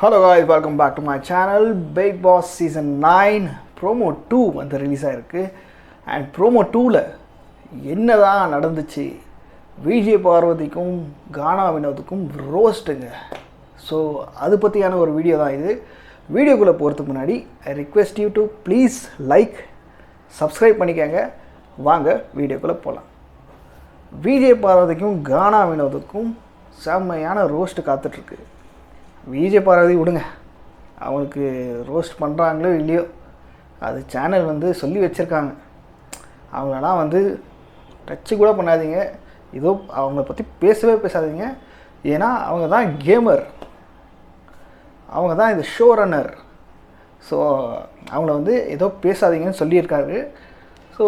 Hello guys, welcome back to my channel. Big Boss Season 9 Promo 2 வந்து release ஆயிருக்கு. And promo 2ல் என்னதான் நடந்துச்சு, விஜய் பார்வதிக்கும் கானா வினோத்துக்கும் ரோஸ்ட்டுங்க. ஸோ அது பற்றியான ஒரு வீடியோ தான் இது. வீடியோக்குள்ளே போகிறதுக்கு முன்னாடி I request you to please like, subscribe பண்ணிக்கங்க. வாங்க வீடியோக்குள்ளே போகலாம். விஜய் பார்வதிக்கும் கானா வினோத்துக்கும் செம்மையான ரோஸ்ட்டு காத்துட்ருக்கு. விஜய் பார்வதி விடுங்க, அவங்களுக்கு ரோஸ்ட் பண்ணுறாங்களோ இல்லையோ, அது சேனல் வந்து சொல்லி வச்சுருக்காங்க. அவங்களெல்லாம் வந்து டச்சு கூட பண்ணாதீங்க, ஏதோ அவங்கள பற்றி பேசவே பேசாதீங்க. ஏன்னா அவங்க தான் கேமர், அவங்க தான் இது ஷோ ரன்னர். ஸோ அவங்கள வந்து ஏதோ பேசாதீங்கன்னு சொல்லியிருக்காரு. So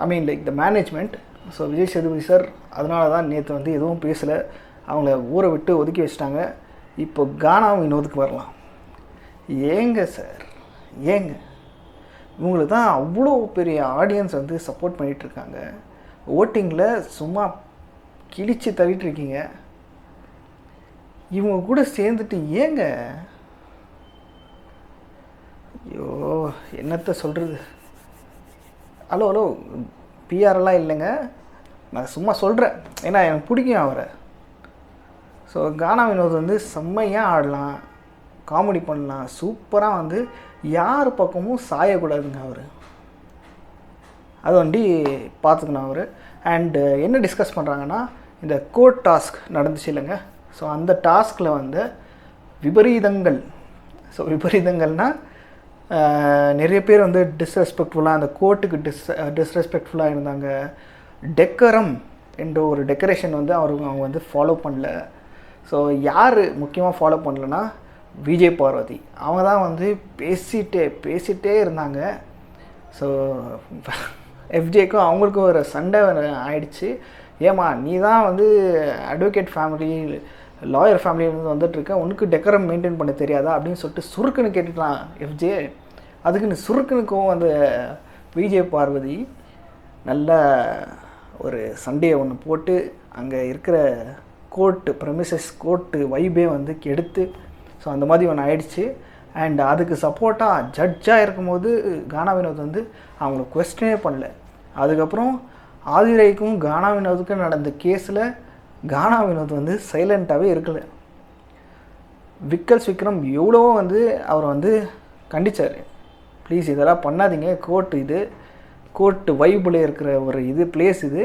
I mean like the management. So Vijay Sethupathi sir அதனால தான் நேற்று வந்து எதுவும் பேசலை, அவங்கள ஊரை விட்டு ஒதுக்கி வச்சிட்டாங்க. இப்போ கானா வினோதுக்கு வரலாம். ஏங்க சார், ஏங்க இவங்களுக்கு தான் அவ்வளோ பெரிய ஆடியன்ஸ் வந்து சப்போர்ட் பண்ணிகிட்ருக்காங்க. ஓட்டிங்கில் சும்மா கிழிச்சு தள்ளிட்டுருக்கீங்க. இவங்க கூட சேர்ந்துட்டு ஏங்க, ஐயோ என்னத்தை சொல்கிறது. ஹலோ பிஆரெல்லாம் இல்லைங்க, நான் சும்மா சொல்கிறேன். ஏன்னா எனக்கு பிடிக்கும் அவரை. ஸோ கானா வினோத் வந்து செம்மையாக ஆடலாம், காமெடி பண்ணலாம், சூப்பராக வந்து யார் பக்கமும் சாயக்கூடாதுங்க அவர். அது வண்டி பார்த்துக்கணும் அவர். அண்டு என்ன டிஸ்கஸ் பண்ணுறாங்கன்னா, இந்த கோட் டாஸ்க் நடந்துச்சு இல்லைங்க. ஸோ அந்த டாஸ்கில் வந்து விபரீதங்கள். ஸோ விபரீதங்கள்னால் நிறைய பேர் வந்து டிஸ்ரெஸ்பெக்ட்ஃபுல்லாக அந்த கோர்ட்டுக்கு டிஸ்ரெஸ்பெக்ட்ஃபுல்லாக இருந்தாங்க. டெக்கரம் என்ற ஒரு டெக்கரேஷன் வந்து அவங்க வந்து ஃபாலோ பண்ணல. ஸோ யார் முக்கியமாக ஃபாலோ பண்ணலன்னா விஜய் பார்வதி. அவங்க தான் வந்து பேசிகிட்டே இருந்தாங்க. ஸோ எஃப்ஜேக்கும் அவங்களுக்கும் ஒரு சண்டை ஆயிடுச்சு. ஏமா நீ தான் வந்து அட்வொகேட் ஃபேமிலி, லாயர் ஃபேமிலியிலேருந்து வந்துட்டுருக்க, உனக்கு டெக்கரம் மெயின்டைன் பண்ண தெரியாதா அப்படின்னு சொல்லிட்டு சுருக்குன்னு கேட்டுட்டான் எஃப்ஜே. அதுக்குன்னு சுருக்குனுக்கும் அந்த விஜய் பார்வதி நல்ல ஒரு சண்டையை ஒன்று போட்டு அங்கே இருக்கிற கோர்ட்டு ப்ரெமிசஸ் கோர்ட்டு வைபே வந்து கெடுத்து, ஸோ அந்த மாதிரி ஒன்று ஆயிடுச்சு. அண்ட் அதுக்கு சப்போர்ட்டாக ஜட்ஜாக இருக்கும்போது கானா வினோத் வந்து அவங்கள கொஸ்டினே பண்ணல. அதுக்கப்புறம் ஆதிரைக்கும் கானா வினோத்துக்கும் நடந்த கேஸில் கானா வினோத் வந்து சைலண்ட்டாகவே இருக்கலை. விக்கல்ஸ் எவ்வளவோ வந்து அவரை வந்து கண்டித்தார். ப்ளீஸ் இதெல்லாம் பண்ணாதீங்க, கோர்ட்டு வைபிள் இருக்கிற ஒரு பிளேஸ் இது.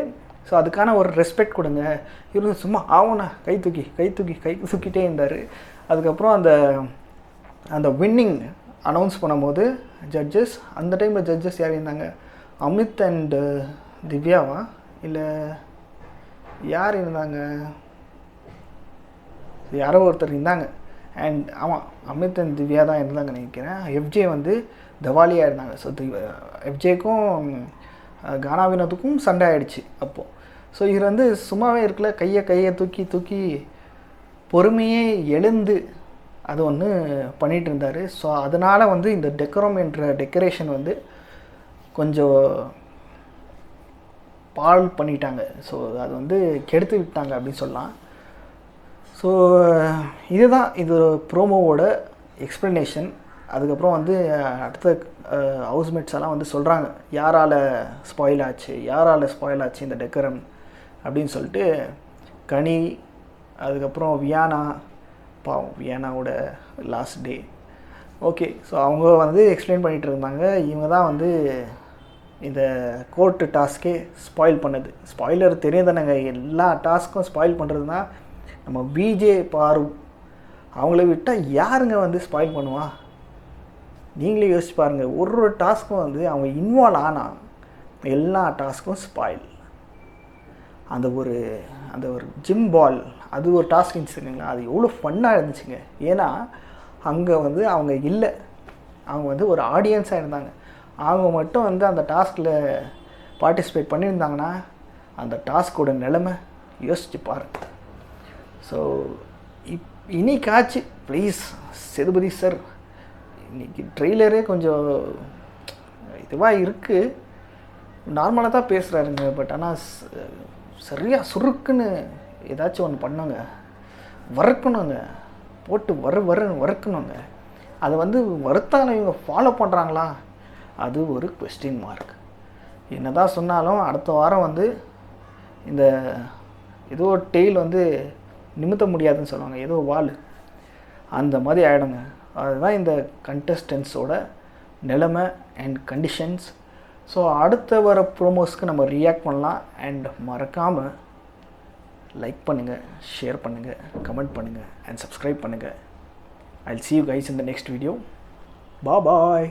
ஸோ அதுக்கான ஒரு ரெஸ்பெக்ட் கொடுங்க. இவரு சும்மா ஆவணா கை தூக்கிட்டே இருந்தார். அதுக்கப்புறம் அந்த வின்னிங் அனௌன்ஸ் பண்ணும்போது ஜட்ஜஸ், அந்த டைமில் ஜட்ஜஸ் யார் இருந்தாங்க, அமித் அண்டு திவ்யாவா இல்லை யார் இருந்தாங்க, யாரோ ஒருத்தர் இருந்தாங்க. அண்ட் ஆமாம், அமித் அண்ட் திவ்யா தான் இருந்தாங்க நினைக்கிறேன். எஃப்ஜே வந்து தவாலியாக இருந்தாங்க. ஸோ எஃப்ஜேக்கும் கானா வினோத்துக்கும் சண்டை ஆகிடுச்சு அப்போது. ஸோ இவர் வந்து சும்மாவே இருக்கல, கையை தூக்கி பொறுமையே எழுந்து அது ஒன்று பண்ணிகிட்டு இருந்தார். ஸோ அதனால் வந்து இந்த டெக்கரம் என்ற டெக்கரேஷன் வந்து கொஞ்சம் பால் பண்ணிட்டாங்க. ஸோ அது வந்து கெடுத்து விட்டாங்க அப்படின்னு சொல்லலாம். ஸோ இதுதான் இது ப்ரோமோவோட எக்ஸ்ப்ளனேஷன். அதுக்கப்புறம் வந்து அடுத்த ஹவுஸ்மேட்ஸ் எல்லாம் வந்து சொல்கிறாங்க யாரால் ஸ்பாயில் ஆச்சு இந்த டெக்கரம் அப்படின்னு சொல்லிட்டு. கனி, அதுக்கப்புறம் வியானாவோட லாஸ்ட் டே. ஓகே, ஸோ அவங்க வந்து எக்ஸ்பிளைன் பண்ணிகிட்டு இருந்தாங்க, இவங்க தான் வந்து இந்த கோர்ட்டு டாஸ்க்கே ஸ்பாயில் பண்ணது. ஸ்பாயிலர் தெரியும் தானேங்க, எல்லா டாஸ்க்கும் ஸ்பாயில் பண்ணுறது தான் நம்ம விஜய் பாரு. அவங்கள விட்டால் யாருங்க வந்து ஸ்பாயில் பண்ணுவா? நீங்களே யோசிச்சு பாருங்கள். ஒரு டாஸ்க்கும் வந்து அவங்க இன்வால்வ் ஆனால் எல்லா டாஸ்க்கும் ஸ்பாயில். அந்த ஒரு ஜிம் பால், அது ஒரு டாஸ்க் இருந்துச்சுங்களா, அது எவ்வளோ ஃபன்னாக இருந்துச்சுங்க. ஏன்னா அங்கே வந்து அவங்க இல்லை, அவங்க வந்து ஒரு ஆடியன்ஸாக இருந்தாங்க. அவங்க மட்டும் வந்து அந்த டாஸ்கில் பார்ட்டிசிபேட் பண்ணியிருந்தாங்கன்னா அந்த டாஸ்கோட நிலைமை யோசிச்சு பாருங்கள். ஸோ இன்னைக்காச்சு ப்ளீஸ் சேதுபதி சார், இன்றைக்கி ட்ரெய்லரே கொஞ்சம் இதுவாக இருக்குது, நார்மலாக தான் பேசுகிறாருங்க. பட் ஆனால் சரியாக சுருக்குன்னு ஏதாச்சும் ஒன்று பண்ணுங்க, வறுக்கணுங்க. போட்டு வறுக்கணுங்க. அதை வந்து வறுத்தாலும் இவங்க ஃபாலோ பண்ணுறாங்களா, அது ஒரு கொஸ்டின் மார்க். என்ன தான் சொன்னாலும் அடுத்த வாரம் வந்து இந்த ஏதோ டெய்ல் வந்து நிமித்த முடியாதுன்னு சொல்லுவாங்க, ஏதோ வால் அந்த மாதிரி ஆகிடுங்க. அதுதான் இந்த கண்டஸ்டன்ஸோட நிலைமை அண்ட் கண்டிஷன்ஸ். ஸோ அடுத்த வர ப்ரோமோஸ்க்கு நம்ம ரியாக்ட் பண்ணலாம். அண்ட் மறக்காமல் லைக் பண்ணுங்கள், ஷேர் பண்ணுங்கள், கமெண்ட் பண்ணுங்கள் அண்ட் சப்ஸ்கிரைப் பண்ணுங்கள். I'll see you guys in the next video. Bye bye.